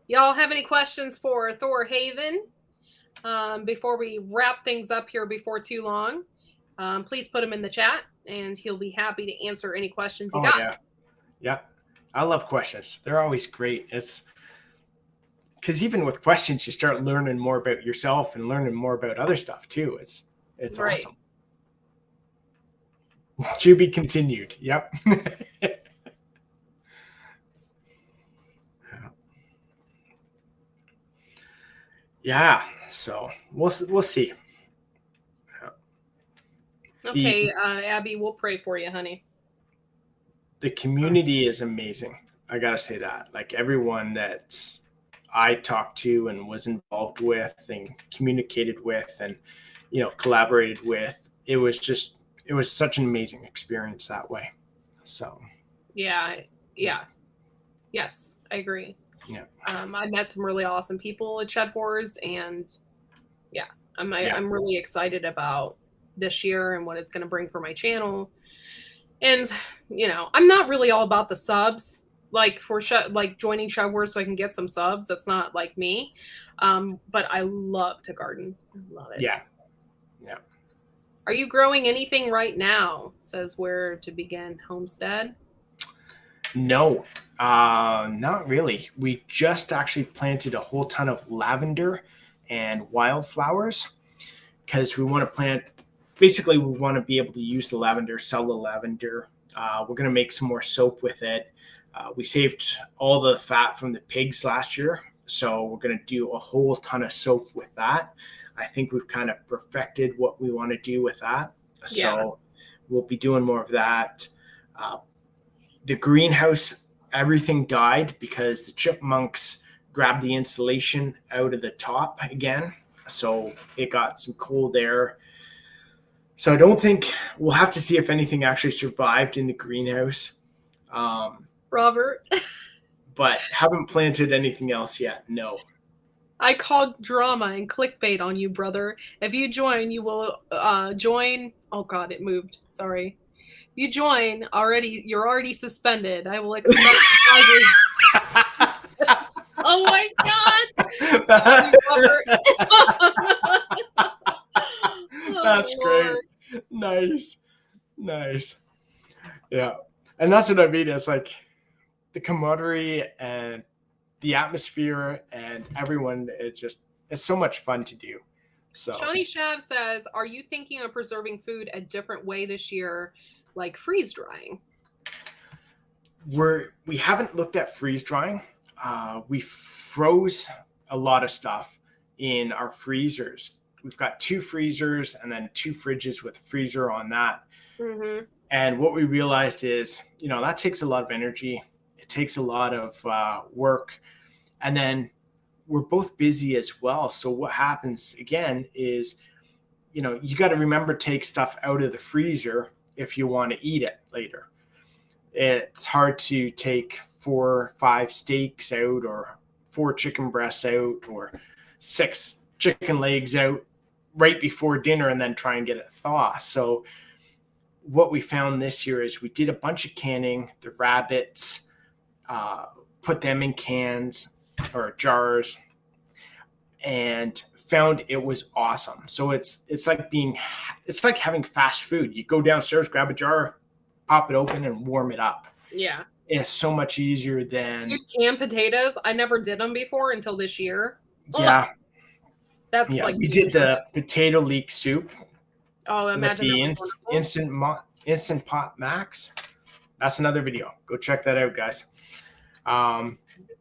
Y'all have any questions for Thor Haven before we wrap things up here before too long? Please put them in the chat, and he'll be happy to answer any questions you got. Yeah. I love questions. They're always great. It's because even with questions, you start learning more about yourself and learning more about other stuff too. It's right. Awesome. To be continued. Yep. Yeah. So we'll see. Okay, Abby, we'll pray for you, honey. The community is amazing. I gotta say that. Like everyone that I talked to and was involved with and communicated with and collaborated with, it was such an amazing experience that way. So yes, I agree. Yeah. I met some really awesome people at Shedwars, and I'm really excited about this year and what it's going to bring for my channel. And I'm not really all about the subs, like for joining Shedwars so I can get some subs. That's not like me. But I love to garden. I love it. Yeah. Are you growing anything right now? Says where to begin homestead. No, not really. We just actually planted a whole ton of lavender and wildflowers because we want to plant. Basically, we want to be able to use the lavender, sell the lavender. We're going to make some more soap with it. We saved all the fat from the pigs last year, so we're going to do a whole ton of soap with that. I think we've kind of perfected what we want to do with that. So we'll be doing more of that. The greenhouse, everything died because the chipmunks grabbed the insulation out of the top again. So it got some cold air. So I don't think we'll have to see if anything actually survived in the greenhouse. Robert. But haven't planted anything else yet. No. I called drama and clickbait on you, brother. If you join, you will join. Oh God, it moved. Sorry. You join already. You're already suspended. I will accept. Oh my God! That's great. Nice. Yeah, and that's what I mean. It's like the camaraderie and the atmosphere and everyone. It's so much fun to do. So Shawnee Shav says, "Are you thinking of preserving food a different way this year?" Like freeze drying. we haven't looked at freeze drying. We froze a lot of stuff in our freezers. We've got 2 freezers and then 2 fridges with freezer on that. Mm-hmm. And what we realized is, that takes a lot of energy. It takes a lot of work. And then we're both busy as well. So what happens again is, you got to remember to take stuff out of the freezer if you want to eat it later. It's hard to take 4 or 5 steaks out, or 4 chicken breasts out, or 6 chicken legs out right before dinner and then try and get it thaw. So what we found this year is we did a bunch of canning, the rabbits, put them in cans or jars, and found it was awesome. So it's like having fast food. You go downstairs, grab a jar, pop it open, and warm it up. Yeah. It's so much easier than... Dude, canned potatoes, I never did them before until this year. Yeah. Ugh. That's like... We did the potato leek soup. Oh, imagine with the Instant Pot Max. That's another video. Go check that out, guys.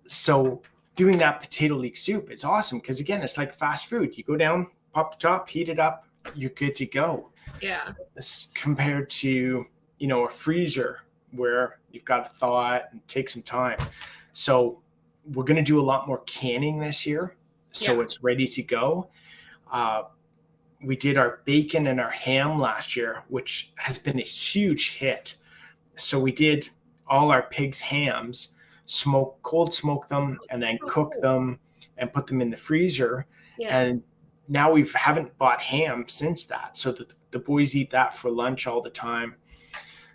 So doing that potato leek soup, it's awesome because, again, it's like fast food. You go down, pop the top, heat it up, you're good to go. Yeah. This compared to, a freezer where you've got to thaw it and take some time. So we're going to do a lot more canning this year. So it's ready to go. We did our bacon and our ham last year, which has been a huge hit. So we did all our pig's hams, cold smoke them, and then cook them and put them in the freezer. Yeah. And now we haven't bought ham since that. So the boys eat that for lunch all the time.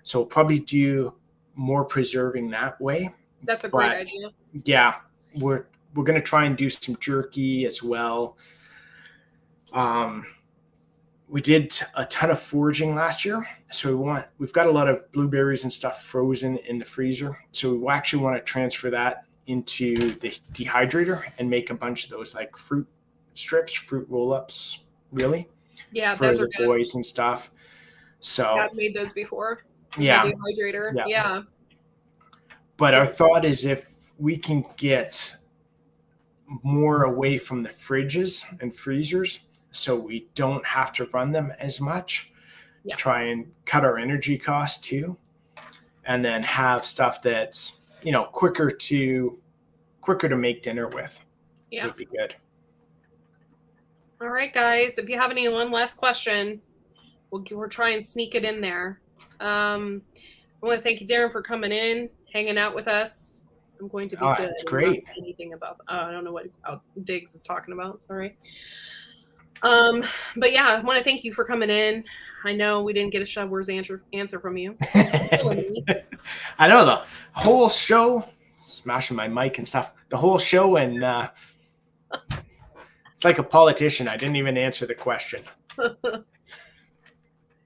So we'll probably do more preserving that way. That's a great idea. Yeah, we're going to try and do some jerky as well. We did a ton of foraging last year. So we've got a lot of blueberries and stuff frozen in the freezer. So we actually want to transfer that into the dehydrator and make a bunch of those like fruit strips, fruit roll-ups, really. Yeah, for those the are good. boys and stuff. So I've made those before. Yeah. The dehydrator. Yeah. But our thought is if we can get more away from the fridges and freezers, so we don't have to run them as much, try and cut our energy costs too, and then have stuff that's, quicker to make dinner with. Would be good. All right, guys. If you have one last question, we'll try and sneak it in there. I want to thank you, Darren, for coming in, hanging out with us. I'm going to be good. It's great. Not say anything about I don't know what Diggs is talking about. Sorry. But yeah, I want to thank you for coming in. I know we didn't get a Shedwars answer from you. I know the whole show, smashing my mic and stuff. The whole show, and it's like a politician. I didn't even answer the question.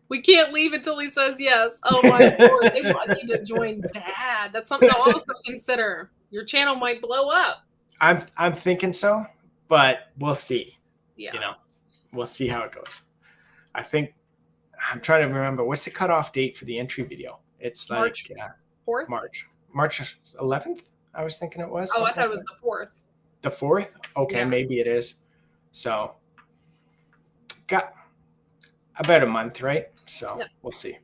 We can't leave until he says yes. Oh my Lord, they want you to join bad. That's something to also consider. Your channel might blow up. I'm thinking so, but we'll see. Yeah. We'll see how it goes. I think I'm trying to remember what's the cutoff date for the entry video. It's like March 4th? March 11th. I was thinking it was. Oh, I thought it was the 4th. The 4th? Okay, maybe it is. So got about a month, right? So we'll see.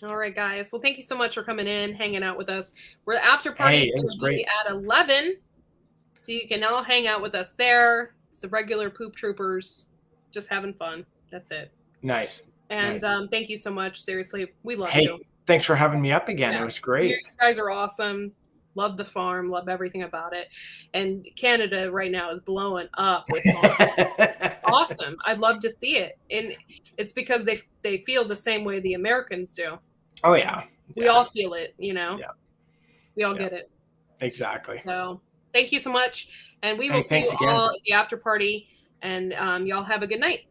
All right, guys. Well, thank you so much for coming in, hanging out with us. We're after party is going to be at 11, so you can all hang out with us there. It's the regular Poop Troopers, just having fun. That's it. Nice. And thank you so much. Seriously, we love you. Thanks for having me up again. It was great. You guys are awesome. Love the farm. Love everything about it. And Canada right now is blowing up with awesome. I'd love to see it. And it's because they feel the same way the Americans do. Oh, yeah. We all feel it, Yeah. We all get it. Exactly. So thank you so much. And we will see you all at the after party. And y'all have a good night.